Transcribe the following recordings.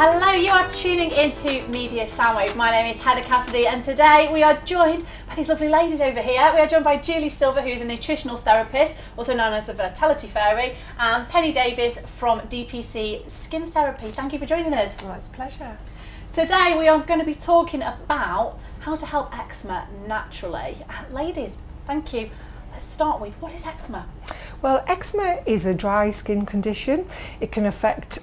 Hello, you are tuning into Media Soundwave. My name is Heather Cassidy and today we are joined by these lovely ladies over here. We are joined by Julie Silver, who is a nutritional therapist, also known as the Vitality Fairy, and Penny Davis from DPC Skin Therapy. Thank you for joining us. Well, it's a pleasure. Today we are going to be talking about how to help eczema naturally. Ladies, thank you. Let's start with, what is eczema? Well, eczema is a dry skin condition. It can affect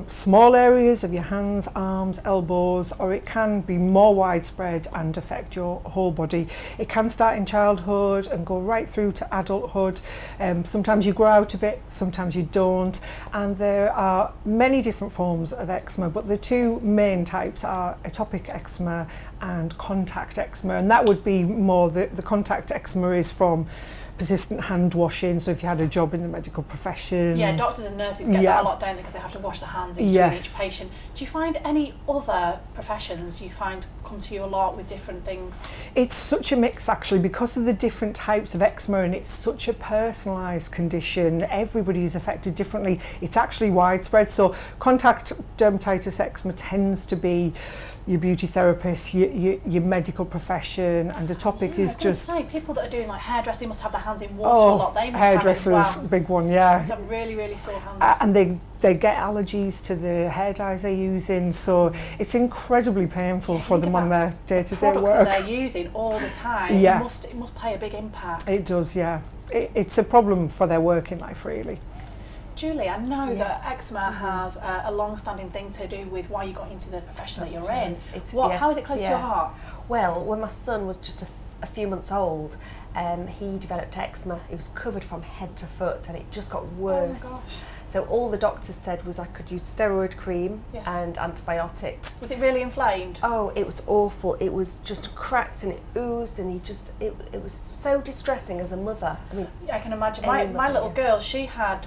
small areas of your hands, arms, elbows, or it can be more widespread and affect your whole body. It can start in childhood and go right through to adulthood. Sometimes you grow out of it, sometimes you don't. And there are many different forms of eczema, but the two main types are atopic eczema and contact eczema. And that would be more, the contact eczema is from persistent hand washing, so if you had a job in the medical profession. Yeah, doctors and nurses get that a lot, don't they, because they have to wash their hands each patient. Do you find any other professions you find come to you a lot with different things? It's such a mix actually, because of the different types of eczema, and it's such a personalised condition. Everybody is affected differently. It's actually widespread. So contact dermatitis eczema tends to be your beauty therapist, your medical profession, and atopic is just... Say, people that are doing like hairdressing must have their hands in water a lot. They must hairdressers, have it as well. big one, yeah. They have really, really sore hands. And they get allergies to the hair dyes they're using, so it's incredibly painful for them on their day-to-day products work. that they're using all the time. Yeah. It must play a big impact. It does, yeah. It's a problem for their working life, really. Julie, I know that eczema has a long-standing thing to do with why you got into the profession that you're in. How is it close to your heart? Well, when my son was just a few months old, he developed eczema. He was covered from head to foot and it just got worse. Oh my gosh. So all the doctors said was I could use steroid cream and antibiotics. Was it really inflamed? Oh, it was awful. It was just cracked and it oozed, and it was so distressing as a mother. I mean, I can imagine. My little girl, she had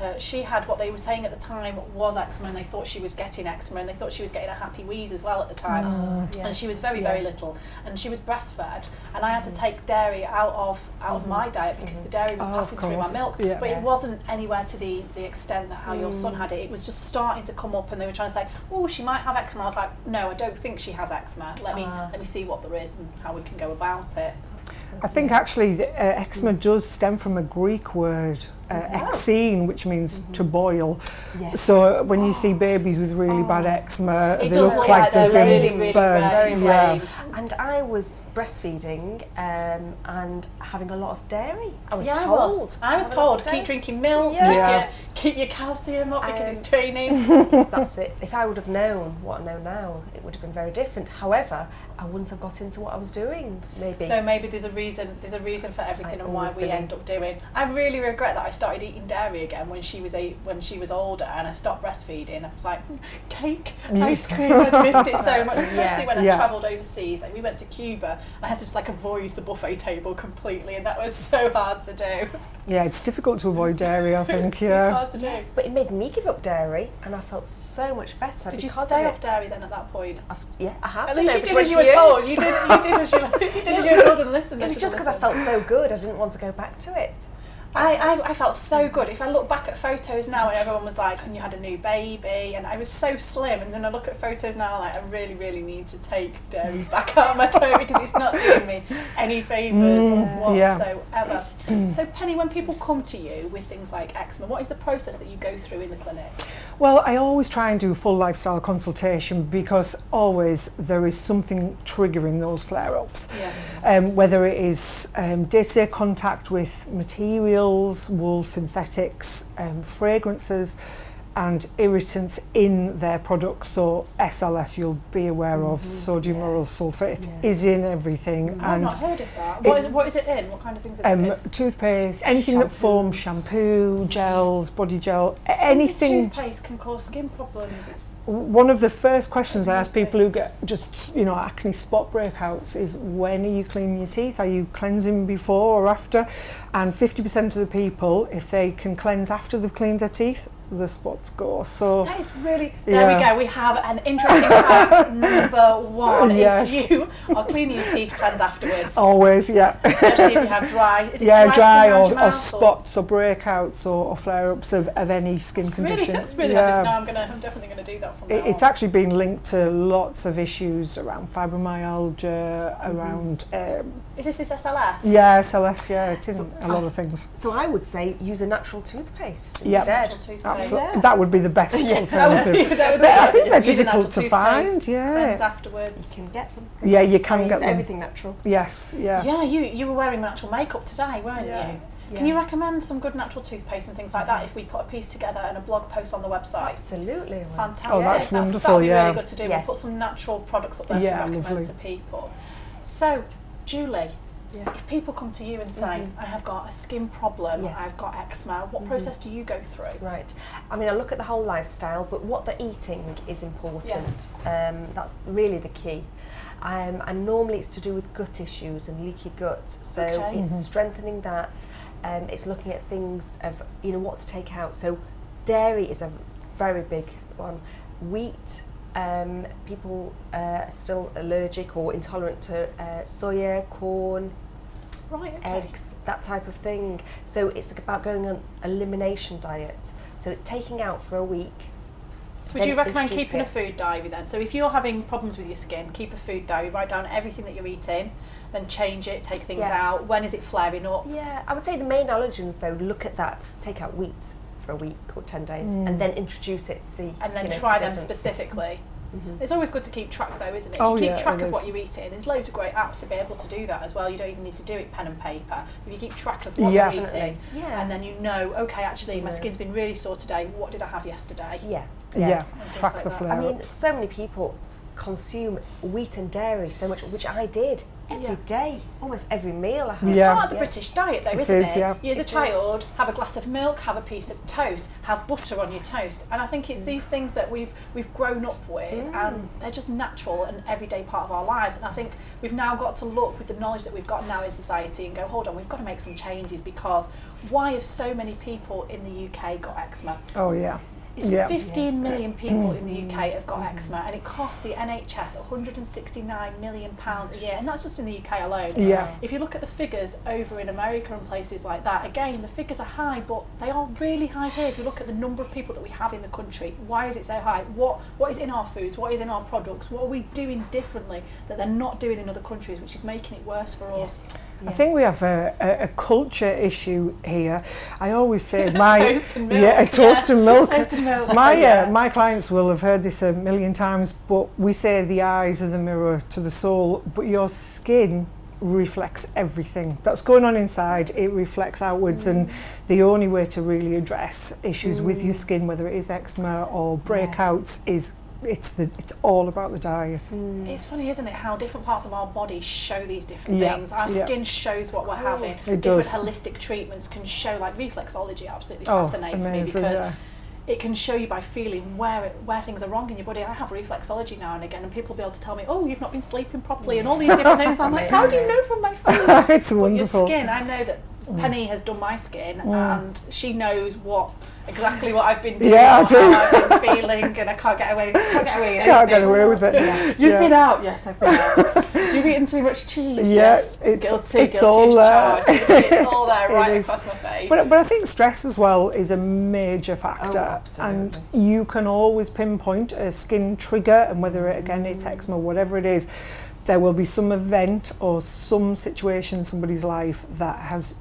what they were saying at the time was eczema, and they thought she was getting eczema, and they thought she was getting a happy wheeze as well at the time. And she was very, very little, and she was breastfed, and I had to take dairy out of my diet because the dairy was passing through my milk, but it wasn't anywhere to the extent that how your son had it. It was just starting to come up, and they were trying to say, oh, she might have eczema. I was like, no, I don't think she has eczema. Let me see what there is and how we can go about it. I think actually the, eczema does stem from a Greek word, exene, which means to boil. Yes. So when you see babies with really bad eczema, they look like they've been really burnt. And I was breastfeeding and having a lot of dairy. I was told keep drinking milk, keep your calcium up because it's draining. That's it. If I would have known what I know now, it would have been very different. However, I wouldn't have got into what I was doing, maybe. So maybe there's a reason for everything and why we end up doing. I really regret that I started eating dairy again when she was older, and I stopped breastfeeding. I was like, cake, ice cream, I missed it so much, especially when I travelled overseas. Like we went to Cuba, and I had to just like avoid the buffet table completely, and that was so hard to do. Yeah, it's difficult to avoid dairy, I think. It's hard to do. Yes, but it made me give up dairy, and I felt so much better. Did you stay off dairy then at that point? I have. At least you did as you were told. You did as you were told and listened. It was just because I felt so good. I didn't want to go back to it. I felt so good. If I look back at photos now and everyone was like, and you had a new baby, and I was so slim, and then I look at photos now like I really, really need to take dairy back out of my diet because it's not doing me any favours whatsoever. So Penny, when people come to you with things like eczema, what is the process that you go through in the clinic? Well, I always try and do full lifestyle consultation because always there is something triggering those flare-ups. Whether it is day-to-day contact with materials, wool, synthetics, fragrances, and irritants in their products. So SLS, you'll be aware of, sodium lauryl sulfate is in everything. I've not heard of that. What is it in? What kind of things is it in? Toothpaste, anything that forms shampoo, gels, body gel, anything. Toothpaste can cause skin problems. One of the first questions I ask people who get just, acne spot breakouts is, when are you cleaning your teeth? Are you cleansing before or after? And 50% of the people, if they can cleanse after they've cleaned their teeth, the spots go. So that is really, there we go, we have an interesting fact number one. Yes. If you are cleaning your teeth cleanse afterwards, always, yeah. especially if you have dry, is it Yeah, dry dry skin around or your mouth, spots or breakouts or flare-ups of any skin condition. Really, that's really yeah. now I'm definitely going to do that from now It's on. actually been linked to lots of issues around fibromyalgia, around Is this SLS? yeah, SLS, yeah, it isn't a lot of things. So I would say use a natural toothpaste Yeah. instead. Natural toothpaste. Absolutely. Yeah. That would be the best alternative. That would be I think it. they're Use a natural difficult to toothpaste, find, Cleanse yeah. afterwards. You can get them. Yeah, you can I get use them. everything natural. Yes, yeah. Yeah, you were wearing natural makeup today, weren't you? Can you recommend some good natural toothpaste and things like that if we put a piece together and a blog post on the website? Absolutely. I will. Fantastic. Oh, that's wonderful, That'd be yeah. really good to do. Yes. We'll put some natural products up there Yeah, to recommend lovely. to people. So, Julie, Yeah. if people come to you and say, I have got a skin problem, Yes. I've got eczema, what process do you go through? Right. I mean, I look at the whole lifestyle, but what they're eating is important. Yes. That's really the key. And normally it's to do with gut issues and leaky gut. So Okay. it's strengthening that. It's looking at things of, what to take out. So dairy is a very big one. Wheat, people are still allergic or intolerant to soya, corn, Right, okay. eggs, that type of thing. So it's about going on elimination diet. So it's taking out for a week. So would you then recommend introduce keeping a it. food diary then? So if you're having problems with your skin, keep a food diary, write down everything that you're eating, then change it, take things Yes. out. When is it flaring up? Yeah, I would say the main allergens though, look at that, take out wheat for a week or 10 days and then introduce it, see. And then the try them difference. specifically. It's always good to keep track though, isn't it? Oh, You keep yeah, track it of what is. you're eating. There's loads of great apps to be able to do that as well. You don't even need to do it pen and paper. If you keep track of what Yeah. you're eating, Definitely. Yeah. and then you know, okay, actually my Yeah. skin's been really sore today. What did I have yesterday? Yeah. Yeah, things track like the that. flare I mean, ups. so many people consume wheat and dairy so much, which I did every day, almost every meal I had. Yeah. Part of the British diet though, It isn't is, it? yeah. You as a It is. child have a glass of milk, have a piece of toast, have butter on your toast. And I think it's these things that we've grown up with and they're just natural and everyday part of our lives. And I think we've now got to look with the knowledge that we've got now in society and go, hold on, we've got to make some changes because why have so many people in the UK got eczema? Oh, yeah. It's Yeah. 15 million people in the UK have got eczema and it costs the NHS £169 million a year, and that's just in the UK alone. Yeah. If you look at the figures over in America and places like that, again, the figures are high, but they are really high here. If you look at the number of people that we have in the country, why is it so high? What is in our foods? What is in our products? What are we doing differently that they're not doing in other countries, which is making it worse for us? I think we have a culture issue here. I always say Toast and milk. Yeah, toast and milk. Toast and milk. My clients will have heard this a million times, but we say the eyes are the mirror to the soul, but your skin reflects everything that's going on inside. It reflects outwards, and the only way to really address issues with your skin, whether it is eczema or breakouts, is it's all about the diet. It's funny, isn't it, how different parts of our body show these different Yeah, things. Our yeah. skin shows what we're having. It Different does. holistic treatments can show, like reflexology absolutely Oh, fascinates me amazing, because yeah. it can show you by feeling where things are wrong in your body. I have reflexology now and again, and people will be able to tell me, oh, you've not been sleeping properly, and all these different things. I'm like, how do you know from my food? It's But wonderful. your skin, I know that Penny has done my skin, and she knows exactly what I've been doing, Yeah, I or do. how I've been feeling, and I can't get away Can't get away with it. You've Yeah. been out. Yes, I've been out. You've eaten too much cheese. Yeah, Yes. it's guilty all as there. charged. It's all there It right is. across my face. But I think stress as well is a major factor, absolutely. and you can always pinpoint a skin trigger, and whether it's eczema, whatever it is, there will be some event or some situation in somebody's life that has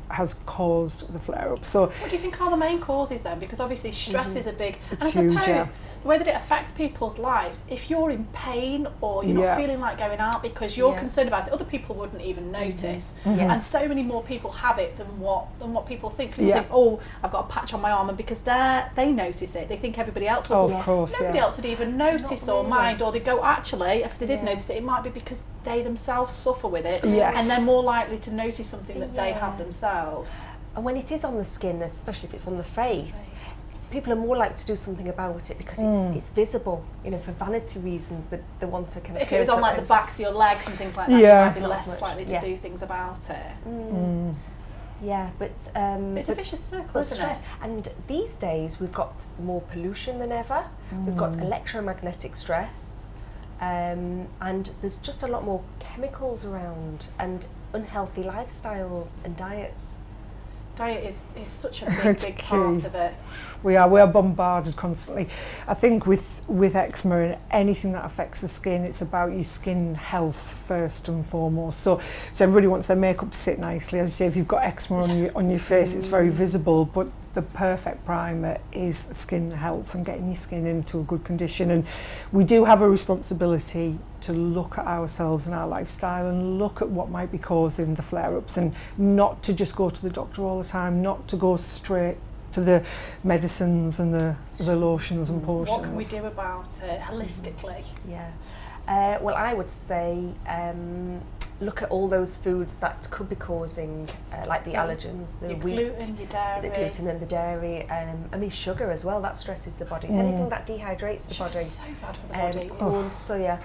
caused the flare up. So What do you think are the main causes then? Because obviously stress is a big, and I It's huge, suppose yeah. the way that it affects people's lives, if you're in pain or you're Yeah. not feeling like going out because you're Yeah. concerned about it, other people wouldn't even notice. Yeah. And so many more people have it than what people think. People Yeah. think, oh, I've got a patch on my arm, and because they notice it, they think everybody else will. Oh, of Yes. course, Nobody yeah. else would even notice Not or really. mind, or they go, actually, if they did Yeah. notice it, it might be because they themselves suffer with it, Yes. and they're more likely to notice something that they Yeah. have themselves. And when it is on the skin, especially if it's on the face, people are more likely to do something about it because it's visible, for vanity reasons that they want to kind of. If it was on like the back. backs of your legs and things like that, Yeah. you might be Not less so much, likely to yeah. do things about it. Yeah, but it's a vicious circle, isn't it? And these days we've got more pollution than ever. We've got electromagnetic stress, and there's just a lot more chemicals around and unhealthy lifestyles and diets. Diet is such a big part of it. We are bombarded constantly. I think with eczema and anything that affects the skin, it's about your skin health first and foremost. So everybody wants their makeup to sit nicely. As you say, if you've got eczema on your face, it's very visible, but the perfect primer is skin health and getting your skin into a good condition. And we do have a responsibility to look at ourselves and our lifestyle and look at what might be causing the flare-ups, and not to just go to the doctor all the time, not to go straight to the medicines and the lotions and potions. What can we do about it holistically? Yeah. Well, I would say look at all those foods that could be causing, like the allergens, the wheat, gluten, your dairy. the gluten and the dairy. I mean, sugar as well, that stresses the body. So anything that dehydrates the body. So bad for the body. Corn, soya,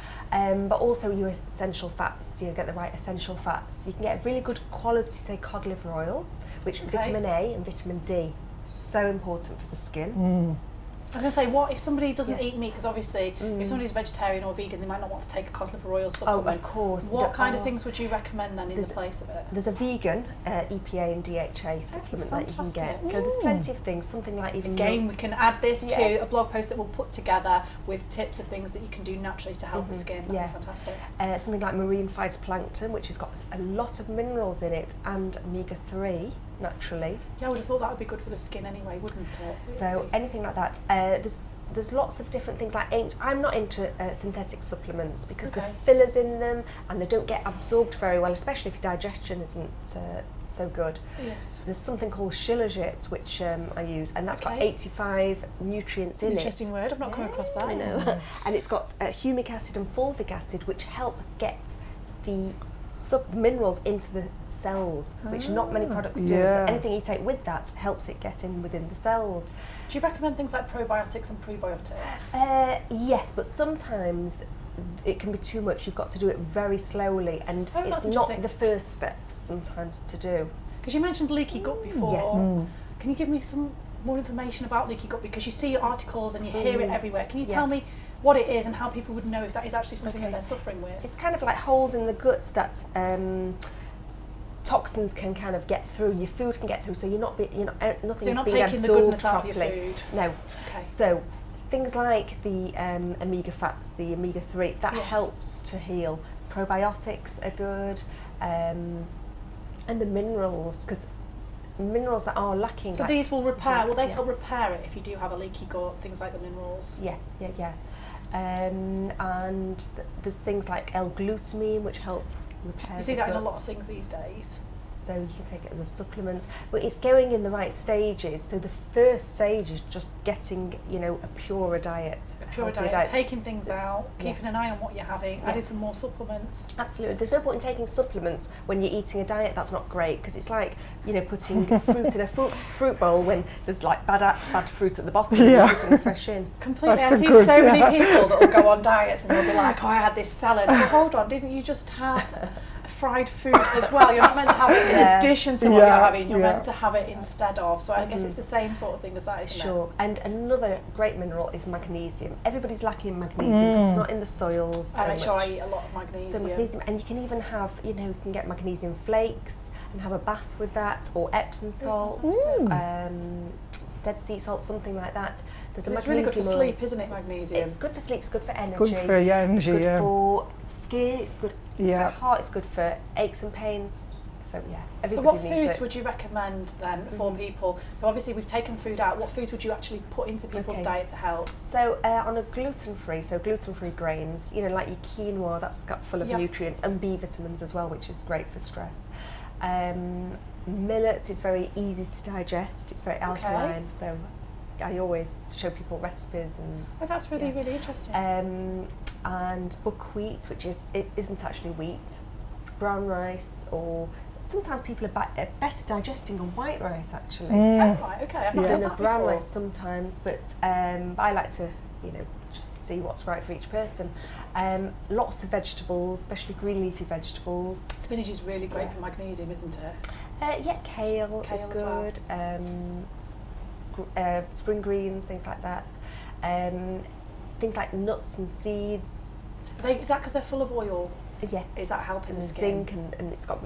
but also your essential fats. You know, get the right essential fats. You can get really good quality, say, cod liver oil, which vitamin A and vitamin D, so important for the skin. I was going to say, what if somebody doesn't eat meat? Because obviously, if somebody's vegetarian or vegan, they might not want to take a cod liver oil supplement. Oh, of course. What kind of things would you recommend then in the place of it? There's a vegan EPA and DHA supplement that you can get. So there's plenty of things, something like even... Again, we can add this to a blog post that we'll put together with tips of things that you can do naturally to help the skin. That'd be fantastic. Something like marine phytoplankton, which has got a lot of minerals in it, and omega-3, naturally. Yeah, I would have thought that would be good for the skin anyway, wouldn't it? So anything like that. There's lots of different things like I'm not into synthetic supplements because the fillers in them and they don't get absorbed very well, especially if your digestion isn't so good. Yes. There's something called shilajit which I use, and that's got 85 nutrients in it. Interesting word, I've not come across that. I know. And it's got humic acid and fulvic acid which help get the sub-minerals into the cells, which not many products do. So anything you take with that helps it get in within the cells. Do you recommend things like probiotics and prebiotics? Yes, but sometimes it can be too much. You've got to do it very slowly, and it's not the first steps sometimes to do. Because you mentioned leaky gut before. Yes. Can you give me some more information about leaky gut? Because you see articles and you hear it everywhere. Can you tell me what it is and how people would know if that is actually something that they're suffering with? It's kind of like holes in the gut that toxins can kind of get through. Your food can get through, so nothing is being taking the absorbed goodness out properly. of your food. No. Okay. So things like the omega fats, the omega-3, that helps to heal. Probiotics are good, and the minerals, because minerals that are lacking. So these will repair. Will they help repair it if you do have a leaky gut? Things like the minerals. Yeah. And there's things like L-glutamine which help repair. You see that in a lot of things these days. So you can take it as a supplement, but it's going in the right stages. So the first stage is just getting, a purer diet. Taking things out, keeping an eye on what you're having, adding some more supplements. Absolutely. There's no point in taking supplements when you're eating a diet that's not great, because it's like, putting fruit in a fruit bowl when there's like bad fruit at the bottom and you're putting fresh in. Completely. I see so many people that will go on diets and they'll be like, I had this salad. Well, hold on, didn't you just have fried food as well? You're not meant to have it in addition to what you're having, you're meant to have it instead of. So I guess it's the same sort of thing as that, isn't it? Sure. And another great mineral is magnesium. Everybody's lacking magnesium because it's not in the soils. I make sure I eat a lot of magnesium. So magnesium, and you can even have, you can get magnesium flakes and have a bath with that, or Epsom salt, Dead sea salt, something like that. It's really good for sleep, isn't it, magnesium? It's good for sleep, it's good for energy. Good for energy, it's good for skin, it's good for heart, it's good for aches and pains. So everybody So what needs foods it. would you recommend then for people? So obviously we've taken food out. What foods would you actually put into people's diet to help? So on a gluten-free grains, like your quinoa, that's got full of nutrients, and B vitamins as well, which is great for stress. Millet is very easy to digest. It's very alkaline, so I always show people recipes and. Oh, that's really interesting. And buckwheat, which isn't actually wheat, brown rice, or sometimes people are better digesting on white rice actually. Oh, right, okay. I've not Than had the that brown before. rice sometimes, but I like to, just see what's right for each person. Lots of vegetables, especially green leafy vegetables. Spinach is really great for magnesium, isn't it? Yeah, kale is good. Spring greens, things like that. Things like nuts and seeds. Is that because they're full of oil? Yeah. Is that helping the skin? Zinc and it's got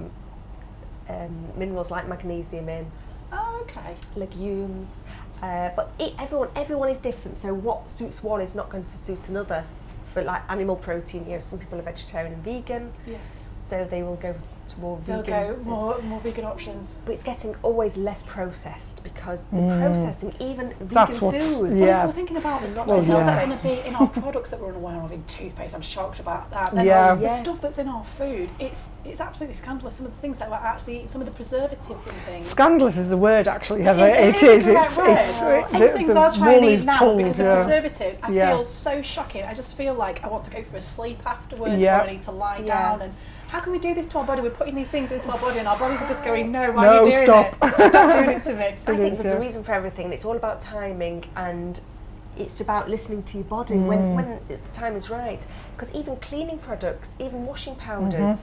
minerals like magnesium in. Oh, okay. Legumes. But everyone is different, so what suits one is not going to suit another. For like animal protein, some people are vegetarian and vegan. Yes. So they will go to more vegan. They'll go more vegan options. But it's getting always less processed because the processing, even vegan foods. Well, if we're thinking about them, how's that going to be in our products that we're unaware of in toothpaste? I'm shocked about that. Then the stuff that's in our food, it's absolutely scandalous. Some of the things that we're actually eating, some of the preservatives and things. Scandalous is the word, actually, Heather. It is. Some things are Chinese now told, because of preservatives. I feel so shocking. I just feel like I want to go for a sleep afterwards, or I need to lie down. And how can we do this to our body? We're putting these things into our body and our bodies are just going, no, why are you doing it? Stop doing it to me. I think there's a reason for everything, and it's all about timing, and it's about listening to your body when the time is right. Because even cleaning products, even washing powders,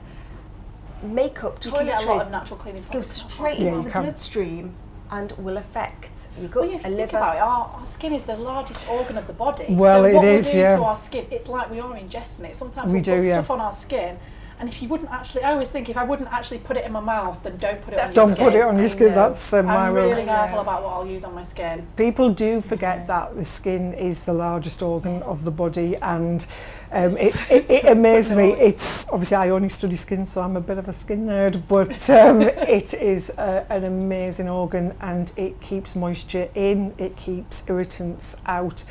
makeup, you can get a lot of toiletries natural cleaning go products. straight into the bloodstream and will affect your gut, Well, if you think about it, our skin is the largest organ of the body. Well, so it what is, we're doing to our skin, it's like we are ingesting it. Sometimes we'll put stuff on our skin, and if you wouldn't actually, I always think if I wouldn't actually put it in my mouth, then don't put it on your skin. Don't put it on your skin, that's my I'm rule. really careful about what I'll use on my skin. People do forget that the skin is the largest organ of the body, and it amazes me. It's obviously I only study skin, so I'm a bit of a skin nerd, but it is an amazing organ, and it keeps moisture in, it keeps irritants out.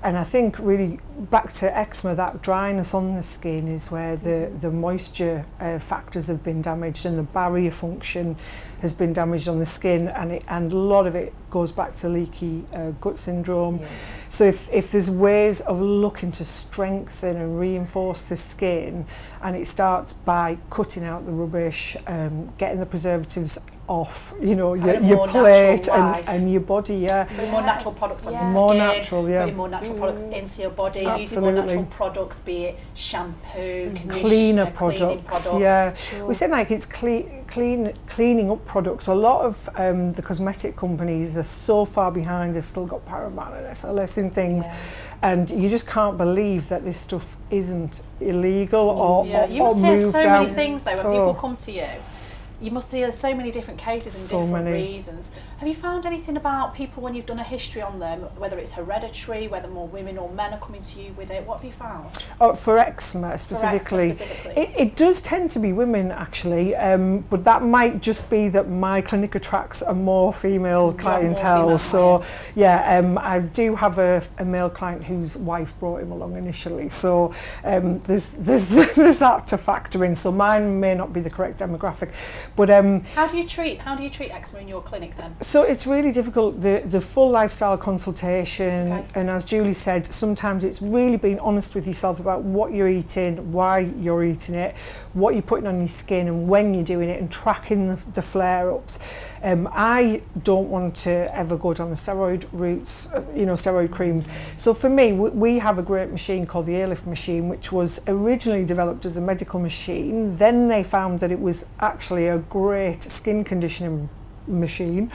And I think really back to eczema, that dryness on the skin is where the moisture factors have been damaged and the barrier function has been damaged on the skin, and a lot of it goes back to leaky gut syndrome. Yeah. So if there's ways of looking to strengthen and reinforce the skin, and it starts by cutting out the rubbish, getting the preservatives off, your plate and your body, Putting more natural products on your skin, more natural, putting more natural products into your body, using more natural products, be it shampoo, conditioner, cleaner products. Yeah, sure. We say like it's cleaning up products. A lot of the cosmetic companies are so far behind. They've still got paraben and SLS in things. And you just can't believe that this stuff isn't illegal or you must hear moved so out. many things though when people come to you. You must hear so many different cases and different reasons. Have you found anything about people when you've done a history on them, whether it's hereditary, whether more women or men are coming to you with it? What have you found? Oh, for eczema specifically, it does tend to be women actually, but that might just be that my clinic attracts a more female clientele. I do have a male client whose wife brought him along initially, so there's that to factor in. So mine may not be the correct demographic. But how do you treat eczema in your clinic then? So it's really difficult, the full lifestyle consultation, and as Julie said, sometimes it's really being honest with yourself about what you're eating, why you're eating it, what you're putting on your skin and when you're doing it, and tracking the flare-ups. I don't want to ever go down the steroid routes, steroid creams. So for me, we have a great machine called the Airlift machine, which was originally developed as a medical machine. Then they found that it was actually a great skin conditioning machine,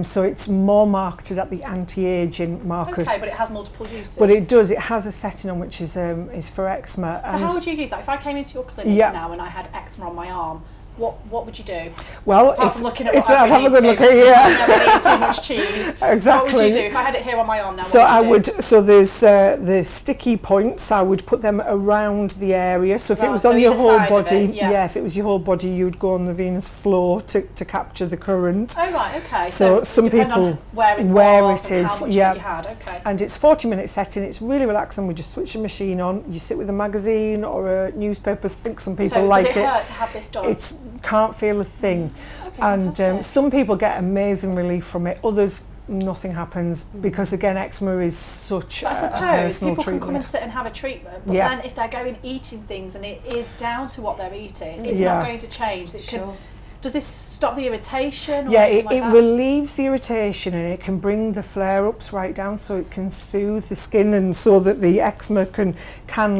so it's more marketed at the anti-aging market. Okay, but it has multiple uses. But it does. It has a setting on which is for eczema. So how would you use that? If I came into your clinic now and I had eczema on my arm, what would you do? Well, apart from looking at what I'd have a good look at I've never eaten too much cheese. Exactly. What would you do if I had it here on my arm now? So there's the sticky points. I would put them around the area. So if it was on your whole body, if it was your whole body, you'd go on the venous floor to capture the current. Oh right, okay. So some people where it is, how much you had. Okay. And it's 40-minute setting. It's really relaxing. We just switch the machine on. You sit with a magazine or a newspaper. I think some people like it. Does it hurt to have this done? Can't feel a thing. Okay, and some people get amazing relief from it, others nothing happens, because again eczema is such a personal treatment. People can come and sit and have a treatment, but then if they're going eating things and it is down to what they're eating, it's not going to change. Does this stop the irritation? Or Yeah, anything it like that? relieves the irritation, and it can bring the flare-ups right down, so it can soothe the skin, and so that the eczema can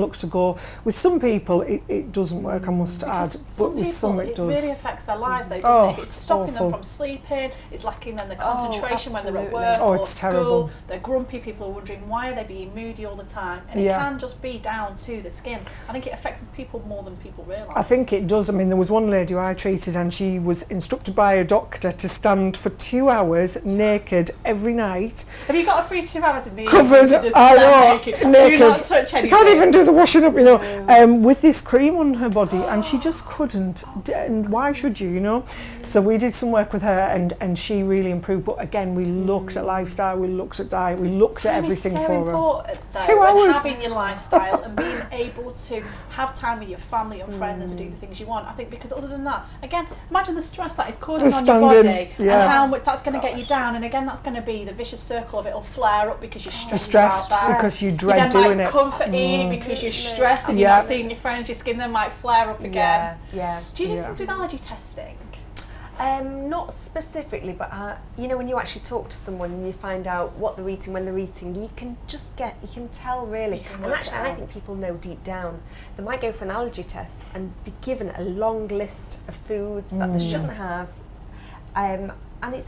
look to go. With some people it doesn't work, I must Because add, but some with people, some it does. really affects their lives though, doesn't it? If it's stopping awful. them from sleeping, it's lacking them the concentration when they're at absolutely. work Oh, or it's school. terrible. They're grumpy, people are wondering why are they being moody all the time, and it Yeah. can just be down to the skin. I think it affects people more than people realise. I think it does. I mean, there was one lady who I treated, and she was instructed by a doctor to stand for 2 hours naked every night. Have you got a free 2 hours in the Covered, evening to just I stand know, naked? naked. Do not touch anything. Can't even do the washing up, with this cream on her body, and she just couldn't. And why should you, So we did some work with her, and she really improved. But again, we looked at lifestyle, we looked at diet, we looked at everything so for her. important, though, 2 hours. and having your lifestyle and being able to have time with your family and friends and to do the things you want. I think because other than that, again, imagine the stress that is causing The on your standing, body and how much that's going to get you down. And again, that's going to be the vicious circle of it will flare up because you're stressed about that. because you You dread then doing might it. comfort eat because you're stressed and you're not seeing your friends. Your skin then might flare up again. Yeah. Do you do things with allergy testing? Not specifically, but when you actually talk to someone and you find out what they're eating, when they're eating, you can tell really. And actually, I think people know deep down. They might go for an allergy test and be given a long list of foods that they shouldn't have, and they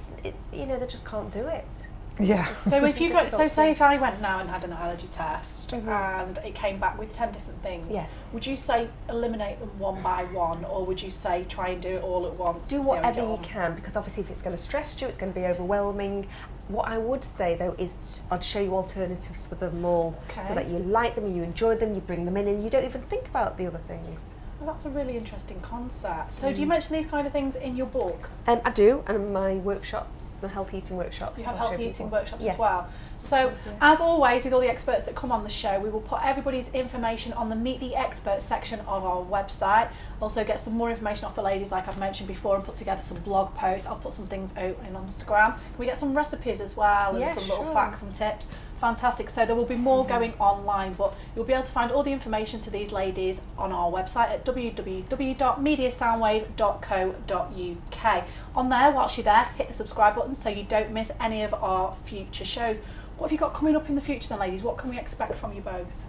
just can't do it. Yeah. So if you got, say if I went now and had an allergy test and it came back with 10 different things, Yes. would you say eliminate them one by one, or would you say try and do it all at once? Do and see how whatever get you on? can, because obviously if it's going to stress you, it's going to be overwhelming. What I would say though is I'd show you alternatives for them all, so that you like them, you enjoy them, you bring them in, and you don't even think about the other things. Well, that's a really interesting concept. So do you mention these kind of things in your book? I do, and my workshops, the health eating workshops. You have I'll show healthy eating people. workshops Yeah. as well. So, as always, with all the experts that come on the show, we will put everybody's information on the Meet the Experts section of our website. Also get some more information off the ladies, like I've mentioned before, and put together some blog posts. I'll put some things out on Instagram. Can we get some recipes as well, and Yeah, some little sure. facts and tips? Fantastic. So there will be more going online, but you'll be able to find all the information to these ladies on our website at www.mediasoundwave.co.uk. On there, whilst you're there, hit the subscribe button so you don't miss any of our future shows. What have you got coming up in the future then, ladies? What can we expect from you both?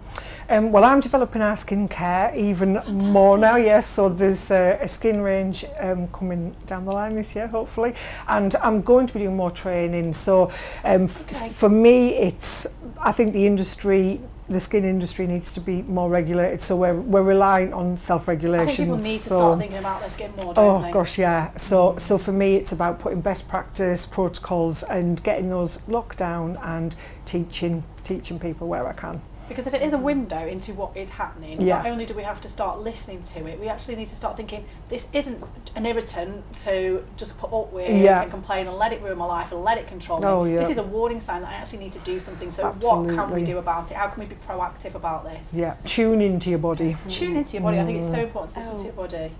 Well, I'm developing our skincare even more now, yes. So there's a skin range coming down the line this year, hopefully. And I'm going to be doing more training. So for me, I think the skin industry needs to be more regulated. So we're relying on self-regulation. I think people need to start thinking about their skin more, don't they? Oh gosh, yeah. So for me, it's about putting best practice protocols and getting those locked down and teaching people where I can. Because if it is a window into what is happening, not only do we have to start listening to it, we actually need to start thinking, this isn't an irritant to just put up with and complain and let it ruin my life and let it control me. This is a warning sign that I actually need to do something. So what can we do about it? How can we be proactive about this? Yeah, tune into your body. Tune into your body. I think it's so important to listen to your body.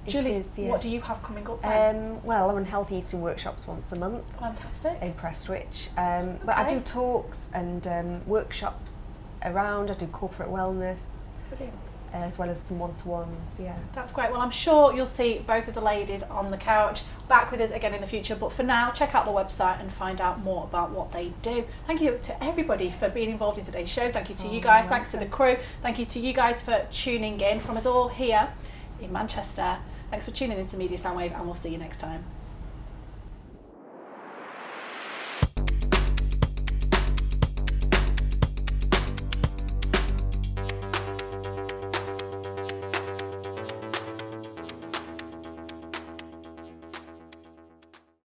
Julie, is, yes. what do you have coming up then? Well, I'm in healthy eating workshops once a month Fantastic. in Prestwich, but I do talks and workshops around. I do corporate wellness, Brilliant. as well as some one-to-ones. Yeah, That's great. Well, I'm sure you'll see both of the ladies on the couch back with us again in the future. But for now, check out the website and find out more about what they do. Thank you to everybody for being involved in today's show. Thank you to you guys. Thanks to the crew. Thank you to you guys for tuning in from us all here in Manchester. Thanks for tuning into Media Soundwave, and we'll see you next time.